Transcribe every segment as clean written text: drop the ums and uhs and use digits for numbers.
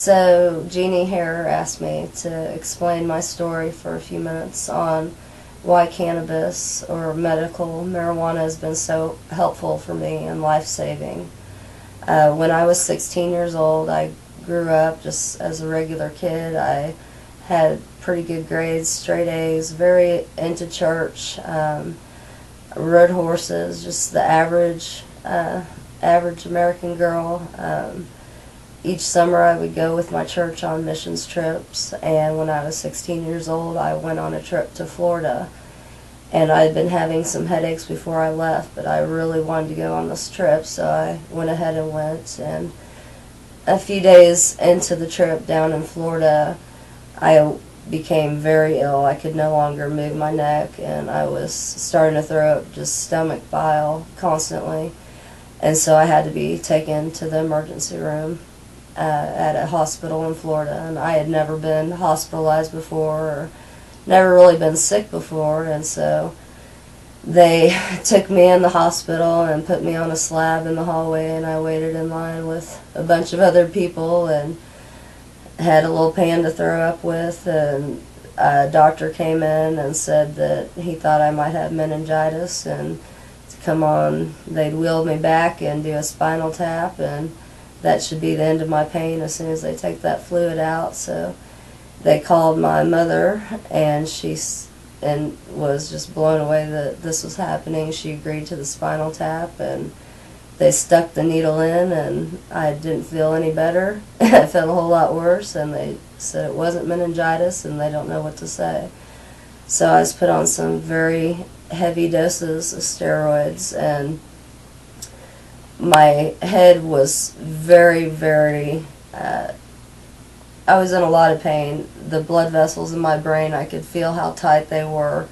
So Jeannie Hare asked me to explain my story for a few minutes on why cannabis or medical marijuana has been so helpful for me and life-saving. When I was 16 years old, I grew up just as a regular kid. I had pretty good grades, straight A's, very into church, rode horses, just the average American girl. Each summer I would go with my church on missions trips, and when I was 16 years old I went on a trip to Florida. And I had been having some headaches before I left, but I really wanted to go on this trip, so I went ahead and went. And a few days into the trip down in Florida, I became very ill. I could no longer move my neck, and I was starting to throw up just stomach bile constantly. And so I had to be taken to the emergency room at a hospital in Florida. And I had never been hospitalized before or never really been sick before, and so they took me in the hospital and put me on a slab in the hallway, and I waited in line with a bunch of other people and had a little pan to throw up with, and a doctor came in and said that he thought I might have meningitis, and to come on, they'd wheel me back and do a spinal tap, and that should be the end of my pain as soon as they take that fluid out. So they called my mother, and she was just blown away that this was happening. She agreed to the spinal tap, and they stuck the needle in, and I didn't feel any better. I felt a whole lot worse, and they said it wasn't meningitis, and they don't know what to say. So I was put on some very heavy doses of steroids, and my head was very, very I was in a lot of pain. The blood vessels in my brain, I could feel how tight they were.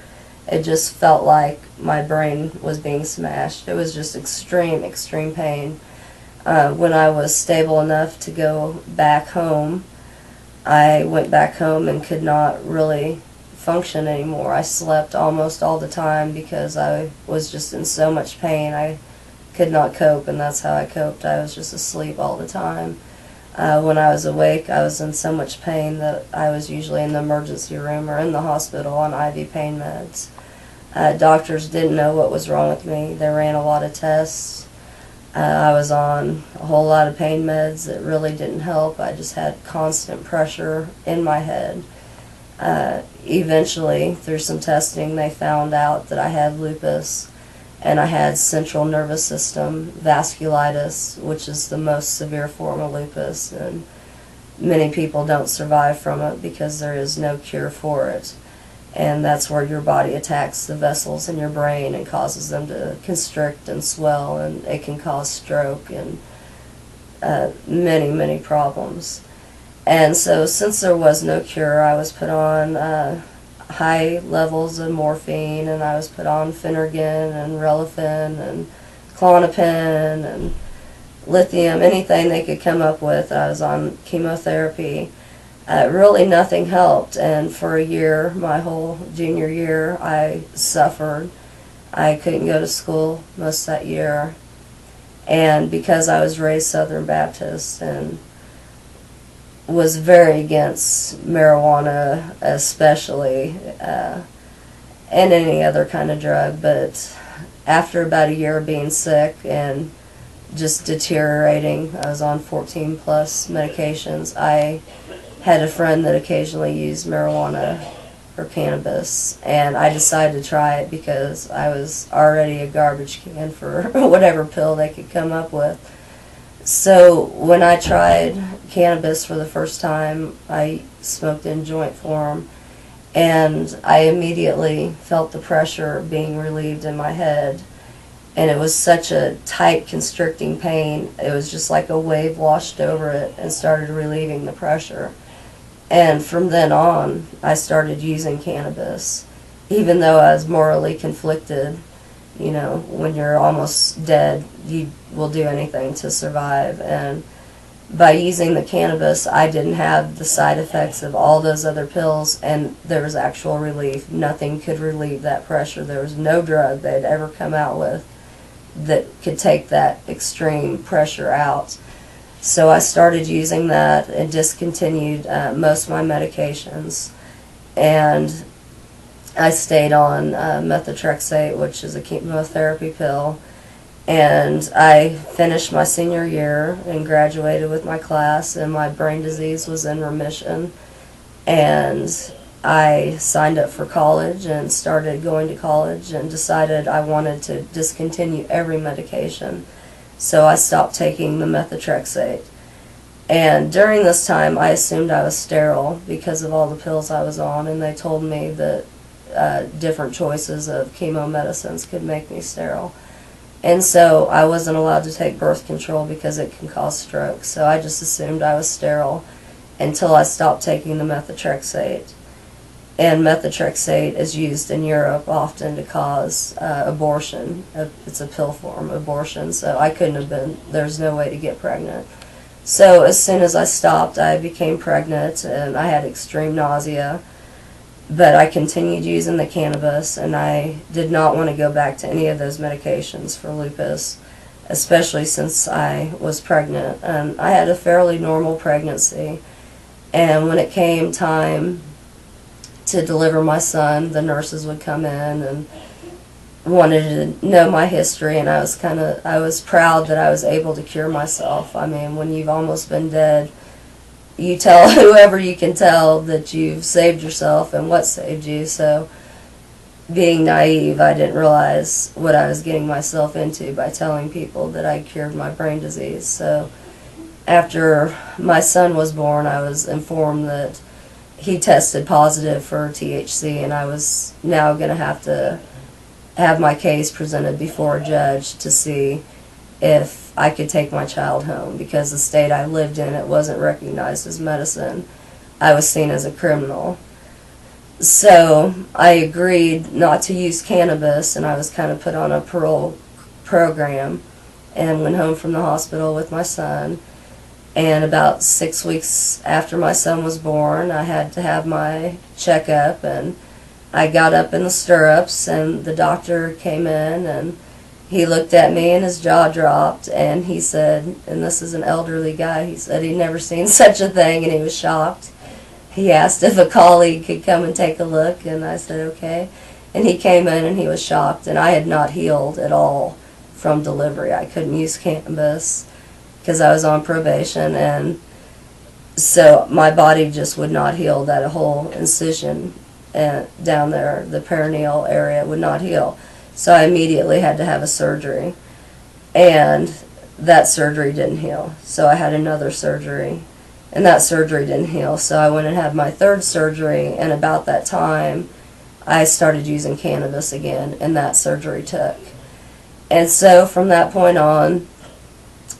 It just felt like my brain was being smashed. It was just extreme, extreme pain. When I was stable enough to go back home, I went back home and could not really function anymore. I slept almost all the time because I was just in so much pain. I could not cope, and that's how I coped. I was just asleep all the time. When I was awake, I was in so much pain that I was usually in the emergency room or in the hospital on IV pain meds. Doctors didn't know what was wrong with me. They ran a lot of tests. I was on a whole lot of pain meds that really didn't help. I just had constant pressure in my head. Eventually, through some testing, they found out that I had lupus, and I had central nervous system vasculitis, which is the most severe form of lupus, and many people don't survive from it because there is no cure for it. And that's where your body attacks the vessels in your brain and causes them to constrict and swell, and it can cause stroke and many, many problems. And so since there was no cure, I was put on high levels of morphine, and I was put on Phenergan and Relafin and Klonopin and lithium, anything they could come up with. I was on chemotherapy. Really nothing helped, and for a year, my whole junior year, I suffered. I couldn't go to school most of that year, and because I was raised Southern Baptist and was very against marijuana especially, and any other kind of drug, but after about a year of being sick and just deteriorating, I was on 14 plus medications. I had a friend that occasionally used marijuana or cannabis, and I decided to try it because I was already a garbage can for whatever pill they could come up with. So when I tried cannabis for the first time, I smoked in joint form, and I immediately felt the pressure being relieved in my head, and it was such a tight, constricting pain. It was just like a wave washed over it and started relieving the pressure. And from then on, I started using cannabis, even though I was morally conflicted. You know, when you're almost dead, you will do anything to survive. And by using the cannabis, I didn't have the side effects of all those other pills, and there was actual relief. Nothing could relieve that pressure. There was no drug they'd ever come out with that could take that extreme pressure out. So I started using that and discontinued most of my medications. And I stayed on methotrexate, which is a chemotherapy pill. And I finished my senior year and graduated with my class, and my brain disease was in remission. And I signed up for college and started going to college and decided I wanted to discontinue every medication. So I stopped taking the methotrexate. And during this time, I assumed I was sterile because of all the pills I was on, and they told me that different choices of chemo medicines could make me sterile. And so I wasn't allowed to take birth control because it can cause stroke. So I just assumed I was sterile until I stopped taking the methotrexate. And methotrexate is used in Europe often to cause abortion. It's a pill form, abortion. So I couldn't have been, there's no way to get pregnant. So as soon as I stopped, I became pregnant, and I had extreme nausea. But I continued using the cannabis, and I did not want to go back to any of those medications for lupus, especially since I was pregnant. And I had a fairly normal pregnancy. And when it came time to deliver my son, the nurses would come in and wanted to know my history, and I was proud that I was able to cure myself. I mean, when you've almost been dead, you tell whoever you can tell that you've saved yourself and what saved you. So being naive, I didn't realize what I was getting myself into by telling people that I cured my brain disease. So after my son was born, I was informed that he tested positive for THC, and I was now going to have my case presented before a judge to see if I could take my child home, because the state I lived in, it wasn't recognized as medicine. I was seen as a criminal. So I agreed not to use cannabis, and I was kind of put on a parole program and went home from the hospital with my son. And about 6 weeks after my son was born, I had to have my checkup, and I got up in the stirrups, and the doctor came in, and he looked at me, and his jaw dropped, and he said, and this is an elderly guy, he said he'd never seen such a thing, and he was shocked. He asked if a colleague could come and take a look, and I said okay. And he came in, and he was shocked, and I had not healed at all from delivery. I couldn't use cannabis because I was on probation, and so my body just would not heal. That whole incision down there, the perineal area, would not heal. So I immediately had to have a surgery, and that surgery didn't heal. So I had another surgery, and that surgery didn't heal. So I went and had my third surgery, and about that time I started using cannabis again, and that surgery took. And so from that point on,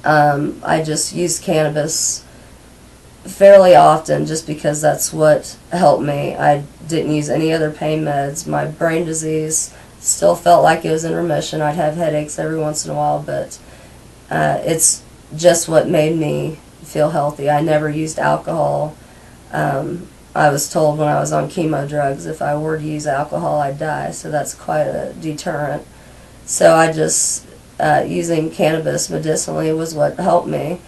I just used cannabis fairly often just because that's what helped me. I didn't use any other pain meds. My brain disease still felt like it was in remission. I'd have headaches every once in a while, but it's just what made me feel healthy. I never used alcohol. I was told when I was on chemo drugs if I were to use alcohol I'd die, so that's quite a deterrent. So I just using cannabis medicinally was what helped me.